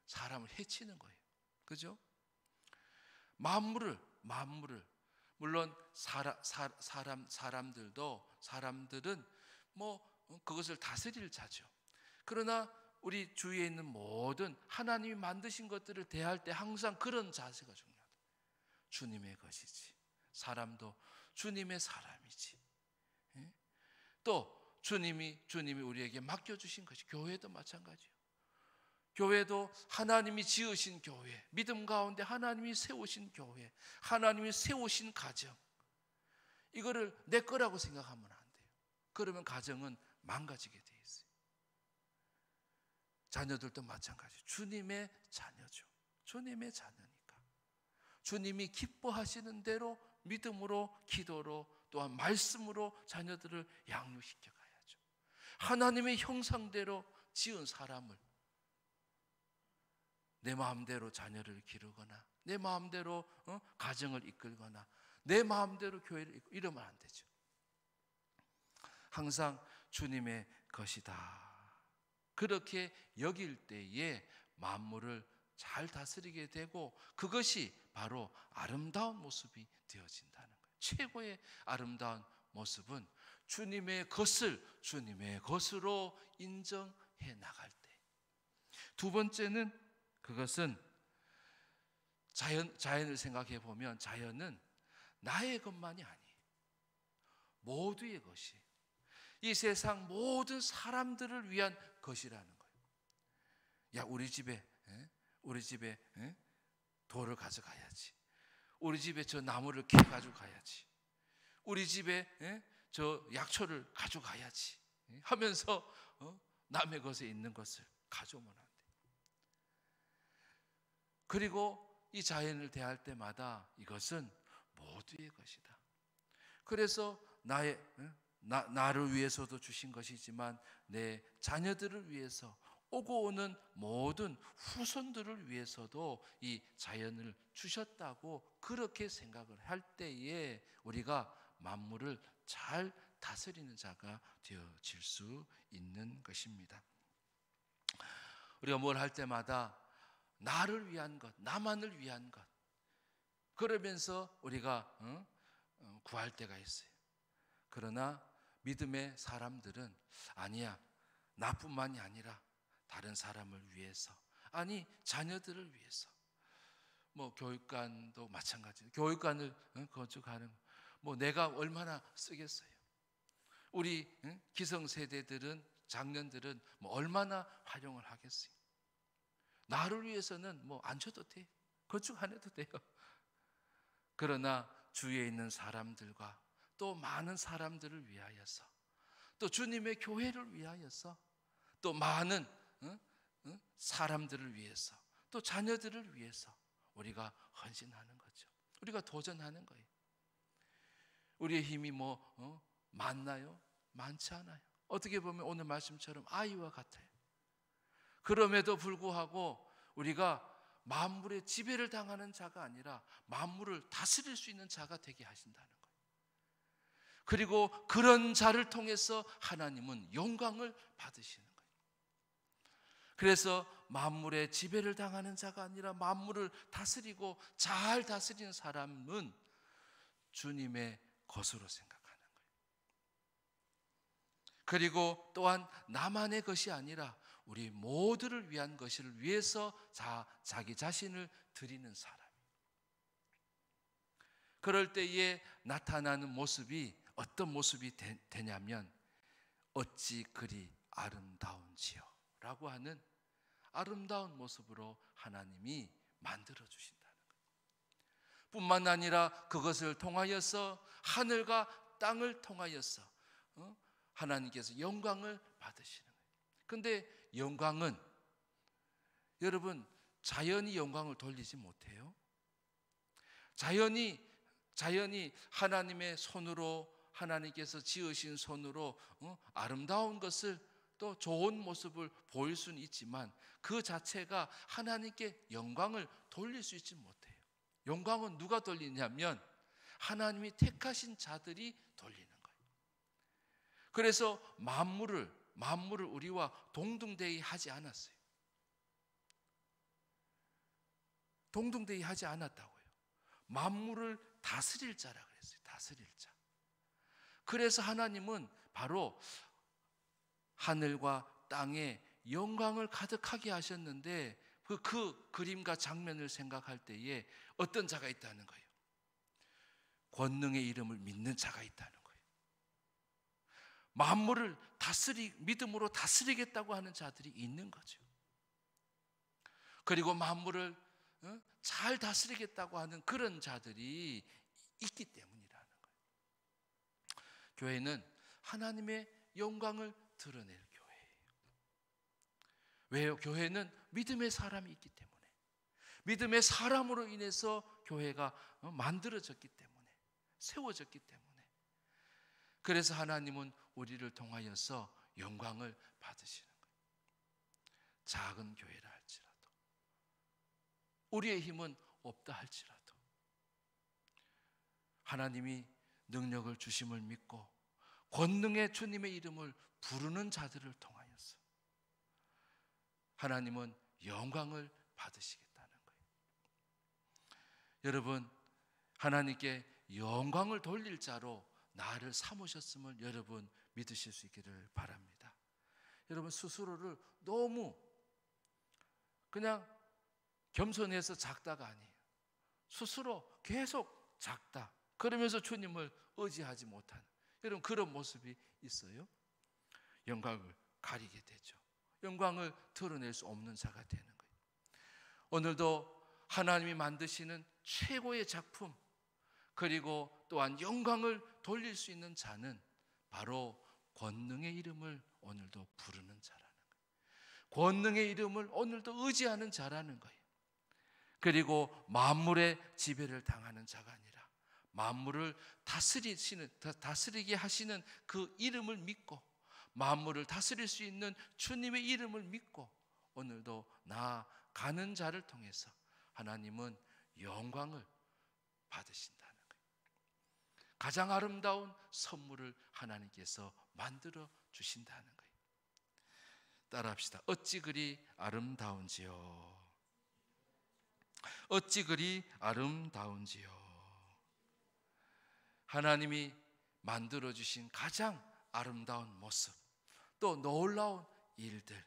사람을 해치는 거예요. 그죠? 만물을 물론 사람들은 뭐 그것을 다스릴 자죠. 그러나 우리 주위에 있는 모든 하나님이 만드신 것들을 대할 때 항상 그런 자세가 중요하다. 주님의 것이지, 사람도 주님의 사람이지. 또 주님이 우리에게 맡겨주신 것이, 교회도 마찬가지예요. 교회도 하나님이 지으신 교회, 믿음 가운데 하나님이 세우신 교회, 하나님이 세우신 가정, 이거를 내 거라고 생각하면 안 돼요. 그러면 가정은 망가지게 돼 있어요. 자녀들도 마찬가지. 주님의 자녀죠. 주님의 자녀니까. 주님이 기뻐하시는 대로 믿음으로, 기도로, 또한 말씀으로 자녀들을 양육시켜 가야죠. 하나님의 형상대로 지은 사람을 내 마음대로 자녀를 기르거나 내 마음대로 가정을 이끌거나 내 마음대로 교회를 이끌고 이러면 안 되죠. 항상 주님의 것이다. 그렇게 여길 때에 만물을 잘 다스리게 되고 그것이 바로 아름다운 모습이 되어진다는 거예요. 최고의 아름다운 모습은 주님의 것을 주님의 것으로 인정해 나갈 때. 두 번째는 그것은 자연을 생각해 보면 자연은 나의 것만이 아니에요. 모두의 것이 이 세상 모든 사람들을 위한 것이라는 거예요. 야, 우리 집에 돌을 가져가야지. 우리 집에 저 나무를 캐 가지고 가야지. 우리 집에 저 약초를 가져가야지 하면서 남의 것에 있는 것을 가져오면 안 돼. 그리고 이 자연을 대할 때마다 이것은 모두의 것이다. 그래서 나를 위해서도 주신 것이지만 내 자녀들을 위해서 오고 오는 모든 후손들을 위해서도 이 자연을 주셨다고 그렇게 생각을 할 때에 우리가 만물을 잘 다스리는 자가 되어질 수 있는 것입니다. 우리가 뭘 할 때마다 나를 위한 것, 나만을 위한 것 그러면서 우리가 구할 때가 있어요. 그러나 믿음의 사람들은 아니야, 나뿐만이 아니라 다른 사람을 위해서, 아니 자녀들을 위해서, 뭐 교육관도 마찬가지예요. 교육관을 건축하는 뭐 내가 얼마나 쓰겠어요. 우리 기성세대들은, 장년들은 뭐 얼마나 활용을 하겠어요. 나를 위해서는 뭐 안 줘도 돼요. 건축 안 해도 돼요. 그러나 주위에 있는 사람들과 또 많은 사람들을 위하여서, 또 주님의 교회를 위하여서, 또 많은 사람들을 위해서, 또 자녀들을 위해서 우리가 헌신하는 거죠. 우리가 도전하는 거예요. 우리의 힘이 많나요? 많지 않아요. 어떻게 보면 오늘 말씀처럼 아이와 같아요. 그럼에도 불구하고 우리가 만물의 지배를 당하는 자가 아니라 만물을 다스릴 수 있는 자가 되게 하신다는 거예요. 그리고 그런 자를 통해서 하나님은 영광을 받으시는 거예요. 그래서 만물의 지배를 당하는 자가 아니라 만물을 다스리고 잘 다스리는 사람은 주님의 것으로 생각하는 거예요. 그리고 또한 나만의 것이 아니라 우리 모두를 위한 것을 위해서 자기 자신을 드리는 사람. 그럴 때에 나타나는 모습이 어떤 모습이 되냐면 어찌 그리 아름다운지요 라고 하는 아름다운 모습으로 하나님이 만들어 주신다는 거예요. 뿐만 아니라 그것을 통하여서 하늘과 땅을 통하여서 하나님께서 영광을 받으시는 거예요. 근데 영광은 여러분 자연이 영광을 돌리지 못해요. 자연이 하나님의 손으로, 하나님께서 지으신 손으로 아름다운 것을, 또 좋은 모습을 보일 수는 있지만 그 자체가 하나님께 영광을 돌릴 수 있지 못해요. 영광은 누가 돌리냐면 하나님이 택하신 자들이 돌리는 거예요. 그래서 만물을 우리와 동등되이 하지 않았어요. 동등되이 하지 않았다고요. 만물을 다스릴 자라 그랬어요. 다스릴 자. 그래서 하나님은 바로 하늘과 땅에 영광을 가득하게 하셨는데 그 그림과 장면을 생각할 때에 어떤 자가 있다는 거예요. 권능의 이름을 믿는 자가 있다는 거예요. 만물을 믿음으로 다스리겠다고 하는 자들이 있는 거죠. 그리고 만물을 잘 다스리겠다고 하는 그런 자들이 있기 때문이라는 거예요. 교회는 하나님의 영광을 드러낼 교회예요. 왜요? 교회는 믿음의 사람이 있기 때문에, 믿음의 사람으로 인해서 교회가 만들어졌기 때문에, 세워졌기 때문에, 그래서 하나님은 우리를 통하여서 영광을 받으시는 거예요. 작은 교회라 할지라도, 우리의 힘은 없다 할지라도 하나님이 능력을 주심을 믿고 권능의 주님의 이름을 부르는 자들을 통하여서 하나님은 영광을 받으시겠다는 거예요. 여러분, 하나님께 영광을 돌릴 자로 나를 삼으셨음을 여러분 믿으실 수 있기를 바랍니다. 여러분, 스스로를 너무 그냥 겸손해서 작다가 아니에요. 스스로 계속 작다, 그러면서 주님을 의지하지 못하는, 여러분 그런 모습이 있어요. 영광을 가리게 되죠. 영광을 드러낼 수 없는 자가 되는 거예요. 오늘도 하나님이 만드시는 최고의 작품, 그리고 또한 영광을 돌릴 수 있는 자는 바로 권능의 이름을 오늘도 부르는 자라는 거예요. 권능의 이름을 오늘도 의지하는 자라는 거예요. 그리고 만물의 지배를 당하는 자가 아니라 만물을 다스리게 하시는 그 이름을 믿고, 만물을 다스릴 수 있는 주님의 이름을 믿고 오늘도 나아가는 자를 통해서 하나님은 영광을 받으신다는 거예요. 가장 아름다운 선물을 하나님께서 만들어 주신다는 거예요. 따라합시다. 어찌 그리 아름다운지요. 어찌 그리 아름다운지요. 하나님이 만들어 주신 가장 아름다운 모습, 또 놀라운 일들,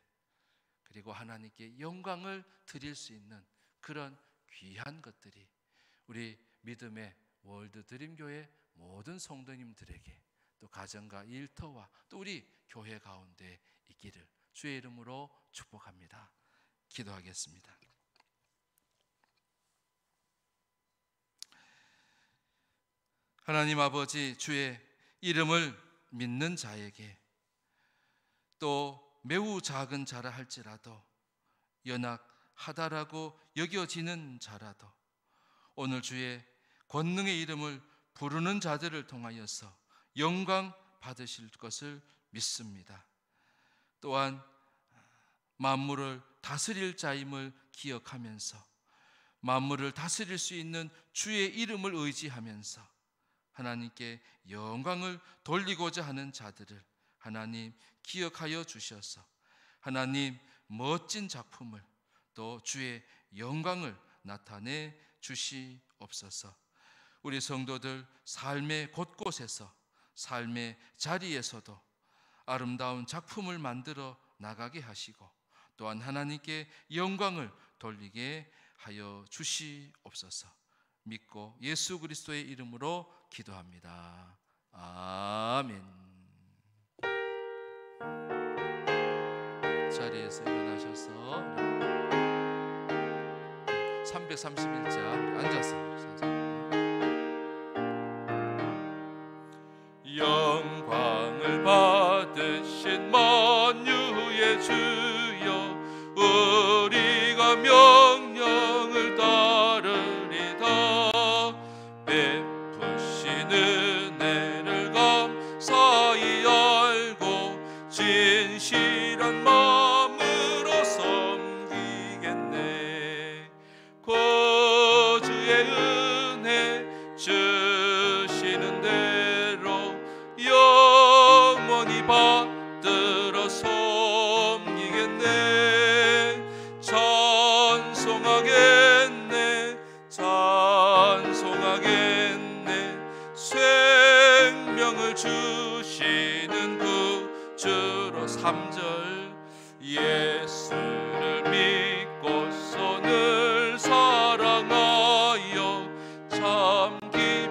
그리고 하나님께 영광을 드릴 수 있는 그런 귀한 것들이 우리 믿음의 월드 드림교회 모든 성도님들에게, 또 가정과 일터와 또 우리 교회 가운데 있기를 주의 이름으로 축복합니다. 기도하겠습니다. 하나님 아버지, 주의 이름을 믿는 자에게, 또 매우 작은 자라 할지라도, 연약하다라고 여겨지는 자라도 오늘 주의 권능의 이름을 부르는 자들을 통하여서 영광 받으실 것을 믿습니다. 또한 만물을 다스릴 자임을 기억하면서 만물을 다스릴 수 있는 주의 이름을 의지하면서 하나님께 영광을 돌리고자 하는 자들을 하나님 기억하여 주셔서 하나님 멋진 작품을, 또 주의 영광을 나타내 주시옵소서. 우리 성도들 삶의 곳곳에서, 삶의 자리에서도 아름다운 작품을 만들어 나가게 하시고, 또한 하나님께 영광을 돌리게 하여 주시옵소서. 믿고 예수 그리스도의 이름으로 기도합니다. 아멘. 자리에서 일어나셔서 331자 앉아서 영광을 받으신 만유의 주여, 우리가 명령을 따르리다. 베푸신 은혜를 감사히 알고 진실한 마음으로 섬기겠네. 구주의 은혜 주시는 대로 영원히 받들어 섬기겠네. 찬송하겠네, 찬송하겠네. 생명을 주시는 구주로 3절 예수를 믿고 손을 사랑하여 참 기쁨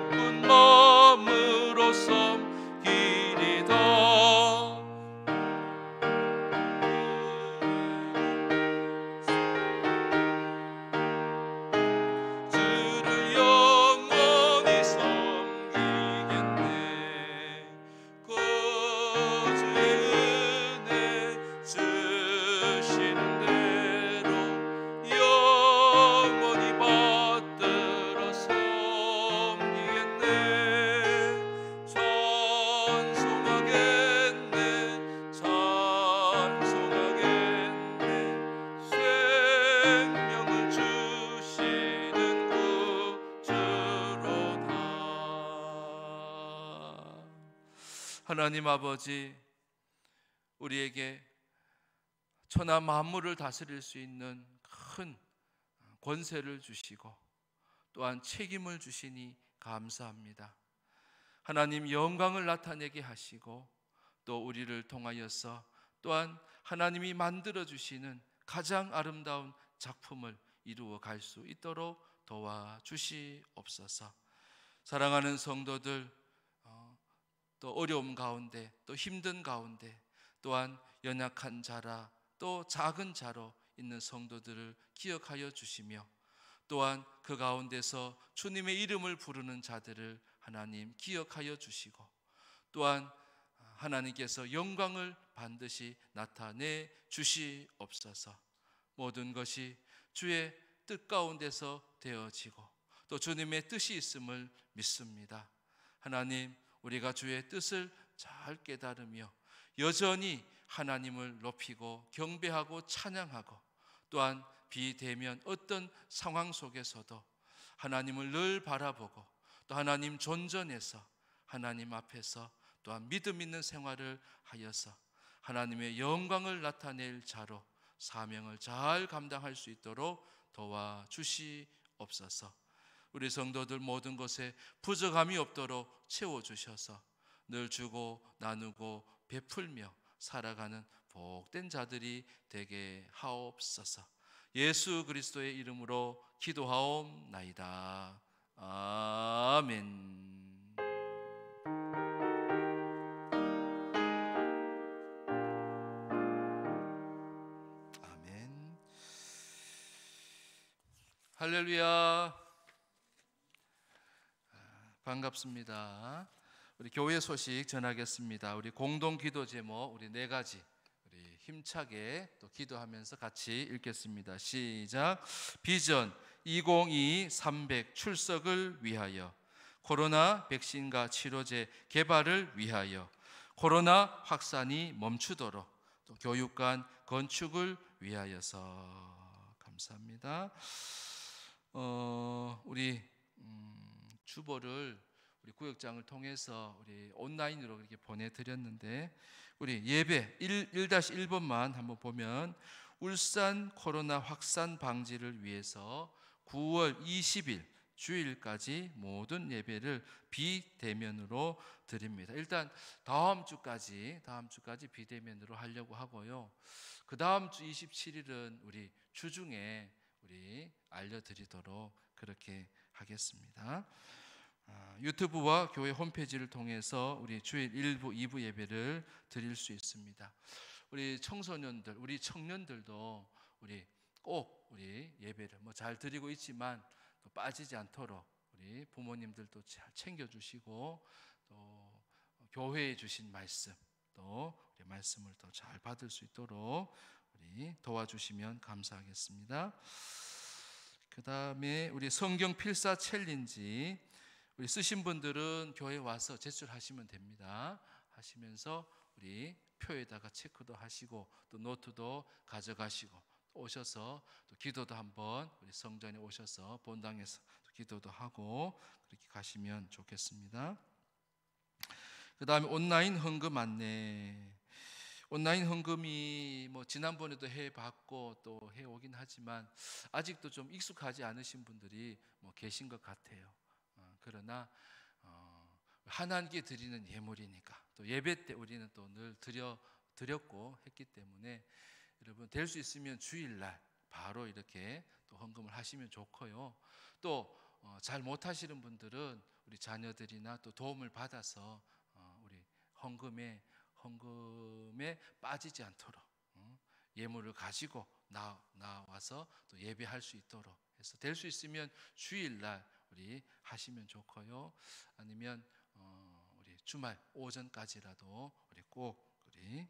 하나님 아버지, 우리에게 천하 만물을 다스릴 수 있는 큰 권세를 주시고 또한 책임을 주시니 감사합니다. 하나님 영광을 나타내게 하시고 또 우리를 통하여서 또한 하나님이 만들어 주시는 가장 아름다운 작품을 이루어 갈 수 있도록 도와주시옵소서. 사랑하는 성도들, 또 어려움 가운데, 또 힘든 가운데, 또한 연약한 자라 또 작은 자로 있는 성도들을 기억하여 주시며 또한 그 가운데서 주님의 이름을 부르는 자들을 하나님 기억하여 주시고 또한 하나님께서 영광을 반드시 나타내 주시옵소서. 모든 것이 주의 뜻 가운데서 되어지고 또 주님의 뜻이 있음을 믿습니다. 하나님, 우리가 주의 뜻을 잘 깨달으며 여전히 하나님을 높이고 경배하고 찬양하고 또한 비대면 어떤 상황 속에서도 하나님을 늘 바라보고 또 하나님 존전에서 하나님 앞에서 또한 믿음 있는 생활을 하여서 하나님의 영광을 나타낼 자로 사명을 잘 감당할 수 있도록 도와주시옵소서. 우리 성도들 모든 것에 부족함이 없도록 채워주셔서 늘 주고 나누고 베풀며 살아가는 복된 자들이 되게 하옵소서. 예수 그리스도의 이름으로 기도하옵나이다. 아멘. 아멘. 할렐루야. 반갑습니다. 우리 교회 소식 전하겠습니다. 우리 공동 기도 제목 우리 네 가지 우리 힘차게 또 기도하면서 같이 읽겠습니다. 시작. 비전 2022 300 출석을 위하여, 코로나 백신과 치료제 개발을 위하여, 코로나 확산이 멈추도록, 또 교육관 건축을 위하여서. 감사합니다. 우리 주보를 우리 구역장을 통해서 우리 온라인으로 이렇게 보내드렸는데 우리 예배 1-1번만 한번 보면 울산 코로나 확산 방지를 위해서 9월 20일 주일까지 모든 예배를 비대면으로 드립니다. 일단 다음 주까지 비대면으로 하려고 하고요. 그 다음 주 27일은 우리 주중에 우리 알려드리도록 그렇게 하겠습니다. 유튜브와 교회 홈페이지를 통해서 우리 주일 1부, 2부 예배를 드릴 수 있습니다. 우리 청소년들, 우리 청년들도 우리 꼭 우리 예배를 잘 드리고 있지만 또 빠지지 않도록 우리 부모님들도 잘 챙겨주시고 또 교회에 주신 말씀 또 우리 말씀을 더 잘 받을 수 있도록 우리 도와주시면 감사하겠습니다. 그 다음에 우리 성경 필사 챌린지 우리 쓰신 분들은 교회 와서 제출하시면 됩니다. 하시면서 우리 표에다가 체크도 하시고 또 노트도 가져가시고 또 오셔서 또 기도도 한번 우리 성전에 오셔서 본당에서 기도도 하고 그렇게 가시면 좋겠습니다. 그 다음에 온라인 헌금 안내. 온라인 헌금이 지난번에도 해봤고 또 해오긴 하지만 아직도 좀 익숙하지 않으신 분들이 계신 것 같아요. 그러나 하나님께 드리는 예물이니까 또 예배 때 우리는 또 늘 드렸고 했기 때문에 여러분 될 수 있으면 주일날 바로 이렇게 또 헌금을 하시면 좋고요. 또 잘 못하시는 분들은 우리 자녀들이나 또 도움을 받아서 우리 헌금에 빠지지 않도록 예물을 가지고 나와서 또 예배할 수 있도록 해서 될 수 있으면 주일날 우리 하시면 좋고요. 아니면 우리 주말 오전까지라도 우리 꼭 우리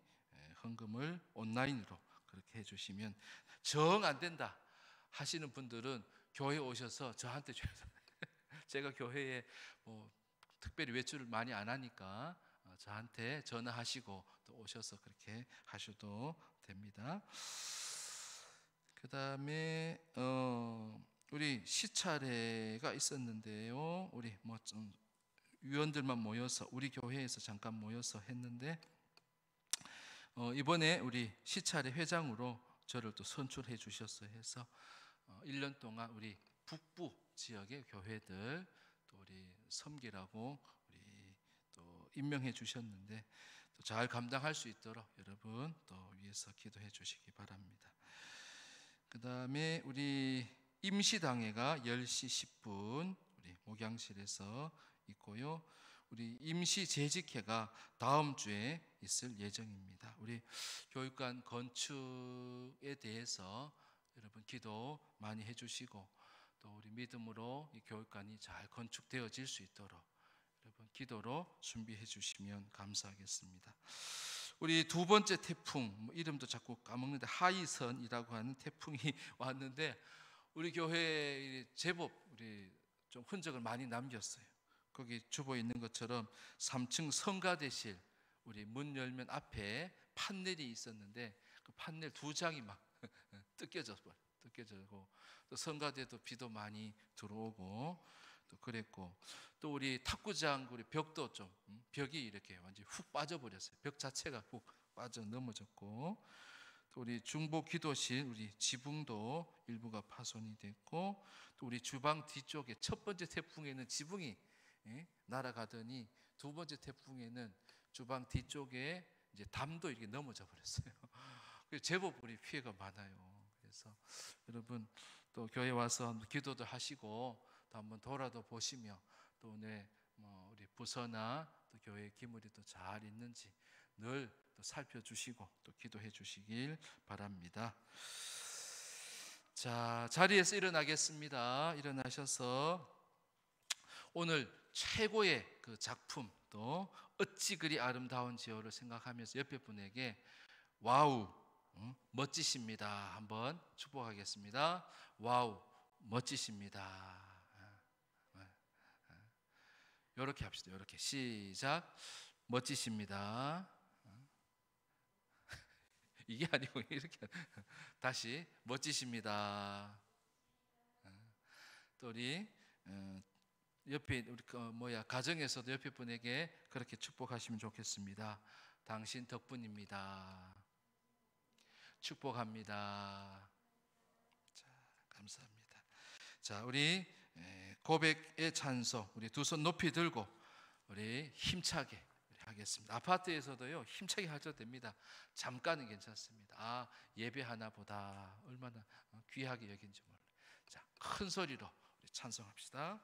헌금을 온라인으로 그렇게 해주시면, 정 안 된다 하시는 분들은 교회 오셔서 저한테 줘요. 제가 교회에 특별히 외출을 많이 안 하니까 저한테 전화하시고 또 오셔서 그렇게 하셔도 됩니다. 그 다음에 우리 시차례가 있었는데요. 우리 좀 위원들만 모여서 우리 교회에서 잠깐 모여서 했는데 이번에 우리 시찰의 회장으로 저를 또 선출해 주셨어요. 해서 1년 동안 우리 북부 지역의 교회들 또 우리 섬기라고 우리 또 임명해 주셨는데 또 잘 감당할 수 있도록 여러분 또 위해서 기도해 주시기 바랍니다. 그 다음에 우리 임시당회가 10시 10분 우리 목양실에서 있고요. 우리 임시 재직회가 다음 주에 있을 예정입니다. 우리 교육관 건축에 대해서 여러분 기도 많이 해주시고 또 우리 믿음으로 이 교육관이 잘 건축되어질 수 있도록 여러분 기도로 준비해 주시면 감사하겠습니다. 우리 두 번째 태풍, 이름도 자꾸 까먹는데 하이선이라고 하는 태풍이 왔는데 우리 교회에 제법 우리 좀 흔적을 많이 남겼어요. 거기 주보에 있는 것처럼 3층 성가대실 우리 문 열면 앞에 판넬이 있었는데 그 판넬 2장이 막 뜯겨지고 또 성가대도 비도 많이 들어오고 또 그랬고 또 우리 탁구장 우리 벽도 좀 벽이 이렇게 완전히 훅 빠져버렸어요. 벽 자체가 훅 빠져 넘어졌고 또 우리 중보 기도실 우리 지붕도 일부가 파손이 됐고 또 우리 주방 뒤쪽에 첫 번째 태풍에는 지붕이 날아가더니 두 번째 태풍에는 주방 뒤쪽에 이제 담도 이렇게 넘어져 버렸어요. 제법 우리 피해가 많아요. 그래서 여러분 또 교회 와서 기도도 하시고 또 한번 돌아도 보시며 또 오늘 우리 부서나 또 교회 기물이 또 잘 있는지 늘 또 살펴주시고 또 기도해 주시길 바랍니다. 자, 자리에서 일어나겠습니다. 일어나셔서 오늘 최고의 그 작품 또 어찌 그리 아름다운지요를 생각하면서 옆에 분에게 와우 멋지십니다 한번 축복하겠습니다. 와우 멋지십니다. 이렇게 합시다. 이렇게 시작. 멋지십니다. 이게 아니고 이렇게 다시 멋지십니다. 또 우리 옆에 우리 가정에서도 옆에 분에게 그렇게 축복하시면 좋겠습니다. 당신 덕분입니다. 축복합니다. 자, 감사합니다. 자, 우리 고백의 찬송 우리 두 손 높이 들고 우리 힘차게 하겠습니다. 아파트에서도요 힘차게 하셔도 됩니다. 잠깐은 괜찮습니다. 아, 예배하나 보다 얼마나 귀하게 여긴지 몰라요. 자, 큰 소리로 우리 찬송합시다.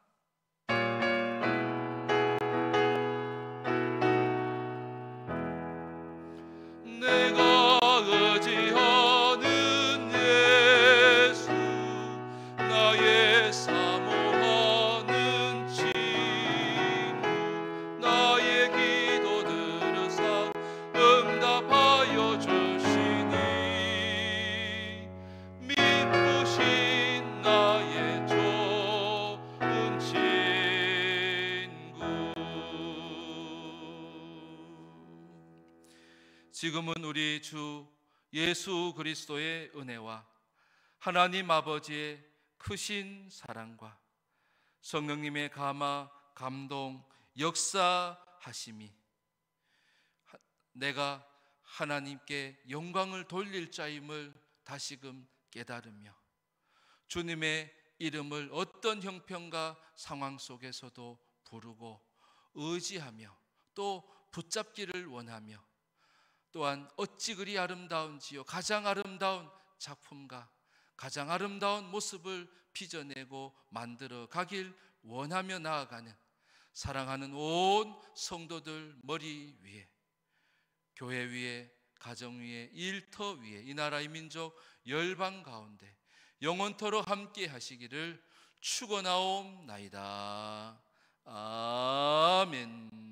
내가 의지하는 예수 나의 사모하는 친구 나의 기도 들으사 응답하여 주시니 믿으신 나의 좋은 친구. 지금은 우리 주 예수 그리스도의 은혜와 하나님 아버지의 크신 사랑과 성령님의 감화, 감동, 역사하심이 내가 하나님께 영광을 돌릴 자임을 다시금 깨달으며 주님의 이름을 어떤 형편과 상황 속에서도 부르고 의지하며 또 붙잡기를 원하며 또한 어찌 그리 아름다운지요 가장 아름다운 작품과 가장 아름다운 모습을 빚어내고 만들어 가길 원하며 나아가는 사랑하는 온 성도들 머리 위에 교회 위에 가정 위에 일터 위에 이 나라의 민족 열방 가운데 영원토록 함께 하시기를 축원하옵나이다. 아멘.